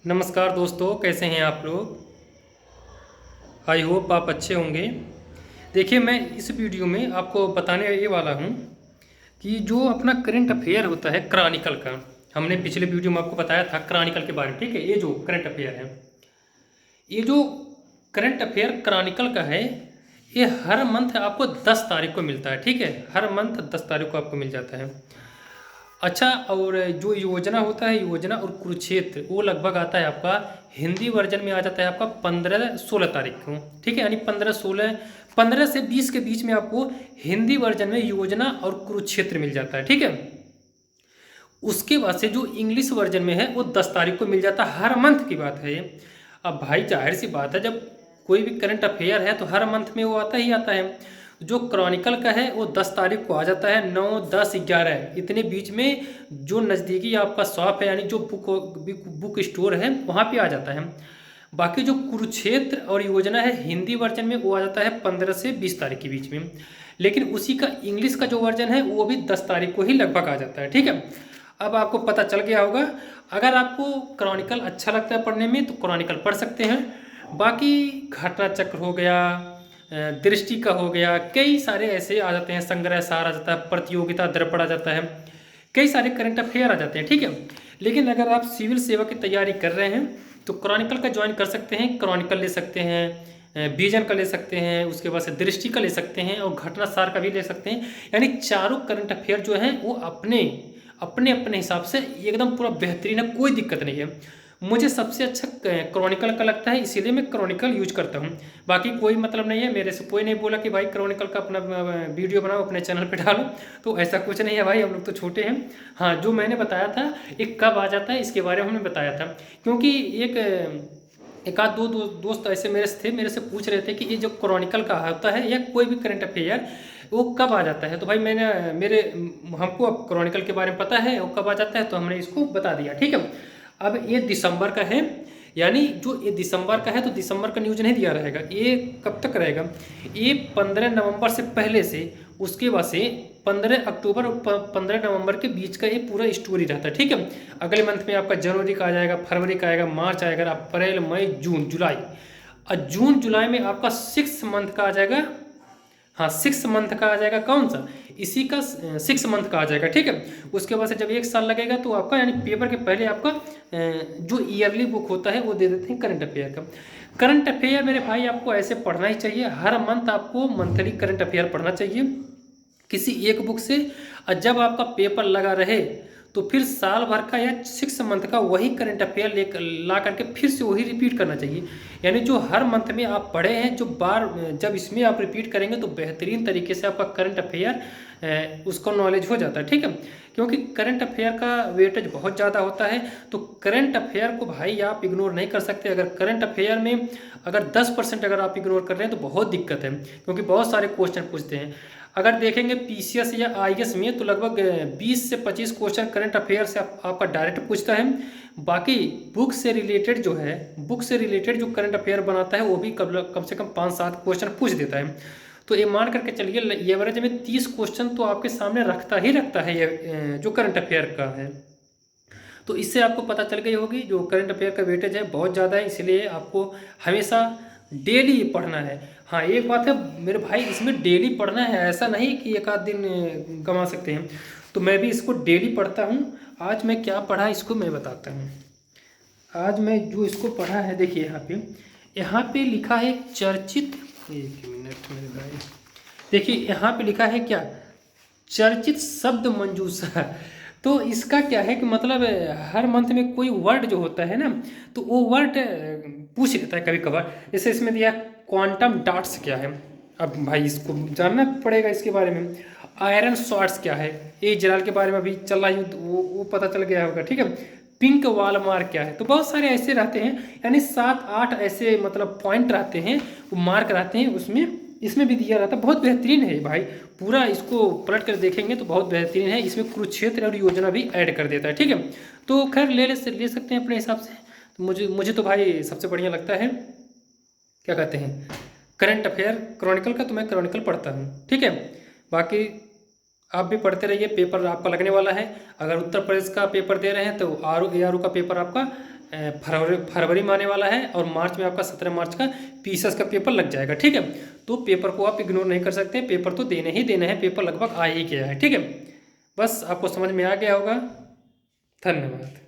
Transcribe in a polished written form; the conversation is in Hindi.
नमस्कार दोस्तों, कैसे हैं आप लोग। आई होप आप अच्छे होंगे। देखिए, मैं इस वीडियो में आपको बताने ये वाला हूँ कि जो अपना करंट अफेयर होता है क्रॉनिकल का, हमने पिछले वीडियो में आपको बताया था क्रॉनिकल के बारे में। ठीक है, ये जो करंट अफेयर है, ये जो करंट अफेयर क्रॉनिकल का है, ये हर मंथ आपको 10 तारीख को मिलता है। ठीक है, हर मंथ 10 तारीख को आपको मिल जाता है। अच्छा, और जो योजना होता है, योजना और कुरुक्षेत्र, वो लगभग आता है आपका हिंदी वर्जन में आ जाता है आपका 15-16 तारीख को। ठीक है, यानी 15-16, 15 से 20 के बीच में आपको हिंदी वर्जन में योजना और कुरुक्षेत्र मिल जाता है। ठीक है, उसके बाद से जो इंग्लिश वर्जन में है वो 10 तारीख को मिल जाता है। हर मंथ की बात है ये। अब भाई जाहिर सी बात है, जब कोई भी करंट अफेयर है तो हर मंथ में वो आता ही आता है। जो क्रॉनिकल का है वो 10 तारीख को आ जाता है, 9, 10, 11 इतने बीच में जो नज़दीकी आपका शॉप है, यानी जो बुक स्टोर है, वहाँ पे आ जाता है। बाकी जो कुरुक्षेत्र और योजना है हिंदी वर्जन में, वो आ जाता है 15 से 20 तारीख के बीच में। लेकिन उसी का इंग्लिश का जो वर्जन है वो भी 10 तारीख को ही लगभग आ जाता है। ठीक है, अब आपको पता चल गया होगा। अगर आपको क्रॉनिकल अच्छा लगता है पढ़ने में तो क्रॉनिकल पढ़ सकते हैं। बाकी घटना चक्र हो गया, दृष्टि का हो गया, कई सारे ऐसे आ जाते हैं, संग्रह सार आ जाता है, प्रतियोगिता दर्पण आ जाता है, कई सारे करंट अफेयर आ जाते हैं। ठीक है, लेकिन अगर आप सिविल सेवा की तैयारी कर रहे हैं तो क्रॉनिकल का ज्वाइन कर सकते हैं। क्रॉनिकल ले सकते हैं, विजन का ले सकते हैं, उसके बाद से दृष्टि का ले सकते हैं, और घटना सार का भी ले सकते हैं। यानी चारों करंट अफेयर जो हैं वो अपने अपने अपने हिसाब से एकदम पूरा बेहतरीन है, कोई दिक्कत नहीं है। मुझे सबसे अच्छा क्रॉनिकल का लगता है, इसीलिए मैं क्रॉनिकल यूज करता हूँ। बाकी कोई मतलब नहीं है, मेरे से कोई नहीं बोला कि भाई क्रॉनिकल का अपना वीडियो बनाओ अपने चैनल पे डालो, तो ऐसा कुछ नहीं है भाई, हम लोग तो छोटे हैं। हाँ, जो मैंने बताया था एक कब आ जाता है इसके बारे में हमने बताया था, क्योंकि एक आध दो दोस्त ऐसे मेरे से थे, मेरे से पूछ रहे थे कि ये जो क्रॉनिकल का होता है या कोई भी करंट अफेयर वो कब आ जाता है। तो भाई हमको अब क्रॉनिकल के बारे में पता है वो कब आ जाता है, तो हमने इसको बता दिया। ठीक है, अब ये दिसंबर का है, यानी जो ये दिसंबर का है तो दिसंबर का न्यूज नहीं दिया रहेगा। ये कब तक रहेगा, ये 15 नवंबर से पहले से, उसके बाद से 15 अक्टूबर और 15 नवंबर के बीच का ये पूरा स्टोरी रहता है। ठीक है, अगले मंथ में आपका जनवरी का आ जाएगा, फरवरी का आएगा, मार्च आएगा, अप्रैल, मई, जून, जुलाई, और जून जुलाई में आपका 6 मंथ का आ जाएगा। हाँ, 6 मंथ का आ जाएगा, कौन सा, इसी का 6 मंथ का आ जाएगा। ठीक है, उसके बाद से जब 1 साल लगेगा तो आपका, यानी पेपर के पहले आपका जो ईयरली बुक होता है वो दे देते हैं करंट अफेयर का। करंट अफेयर मेरे भाई आपको ऐसे पढ़ना ही चाहिए, हर मंथ आपको मंथली करंट अफेयर पढ़ना चाहिए किसी एक बुक से। और जब आपका पेपर लगा रहे तो फिर साल भर का या 6 मंथ का वही करंट अफेयर ले ला करके फिर से वही रिपीट करना चाहिए। यानी जो हर मंथ में आप पढ़े हैं, जब इसमें आप रिपीट करेंगे तो बेहतरीन तरीके से आपका करंट अफेयर उसको नॉलेज हो जाता है। ठीक है, क्योंकि करंट अफेयर का वेटेज बहुत ज़्यादा होता है, तो करंट अफेयर को भाई आप इग्नोर नहीं कर सकते। अगर करंट अफेयर में अगर 10% अगर आप इग्नोर कर रहे हैं तो बहुत दिक्कत है, क्योंकि बहुत सारे क्वेश्चन पूछते हैं। अगर देखेंगे पीसीएस या आईएएस में तो लगभग 20 से 25 क्वेश्चन करंट अफेयर से आपका डायरेक्ट पूछता है। बाकी बुक से रिलेटेड जो करंट अफेयर बनाता है वो भी कम से कम 5-7 क्वेश्चन पूछ देता है। तो ये मान करके चलिए एवरेज में 30 क्वेश्चन तो आपके सामने रखता है ये जो करंट अफेयर का है। तो इससे आपको पता चल गई होगी जो करंट अफेयर का वेटेज है बहुत ज़्यादा है, इसलिए आपको हमेशा डेली पढ़ना है। हाँ, एक बात है मेरे भाई, इसमें डेली पढ़ना है, ऐसा नहीं कि एक आध दिन गंवा सकते हैं। तो मैं भी इसको डेली पढ़ता हूँ। आज मैं क्या पढ़ा इसको मैं बताता हूँ। आज मैं जो इसको पढ़ा है, देखिए यहाँ पे लिखा है चर्चित, एक मिनट मेरे भाई, देखिए यहाँ पे लिखा है क्या, चर्चित शब्द मंजूषा। तो इसका क्या है कि मतलब हर मंथ में कोई वर्ड जो होता है ना, तो वो वर्ड पूछ लेता है कभी कभार। जैसे इसमें दिया क्वांटम डॉट्स क्या है, अब भाई इसको जानना पड़ेगा इसके बारे में। आयरन शॉर्ट्स क्या है, ये जलाल के बारे में अभी चल रहा है, तो वो पता चल गया होगा। ठीक है, पिंक वाल मार्क क्या है, तो बहुत सारे ऐसे रहते हैं, यानी 7-8 ऐसे मतलब पॉइंट रहते हैं, वो मार्क रहते हैं उसमें। इसमें भी दिया रहता है, बहुत बेहतरीन है भाई, पूरा इसको पलट कर देखेंगे तो बहुत बेहतरीन है। इसमें कुरुक्षेत्र और योजना भी ऐड कर देता है। ठीक है, तो खैर ले सकते हैं अपने हिसाब से। तो मुझे तो भाई सबसे बढ़िया लगता है, क्या कहते हैं, करंट अफेयर क्रॉनिकल का, तो मैं क्रॉनिकल पढ़ता हूँ। ठीक है, बाकी आप भी पढ़ते रहिए, पेपर आपका लगने वाला है। अगर उत्तर प्रदेश का पेपर दे रहे हैं तो ARU का पेपर आपका फरवरी में आने वाला है और मार्च में आपका 17 मार्च का पीसीएस का पेपर लग जाएगा। ठीक है, तो पेपर को आप इग्नोर नहीं कर सकते, पेपर तो देने ही देना है, पेपर लगभग आ ही गया है। ठीक है, बस आपको समझ में आ गया होगा। धन्यवाद।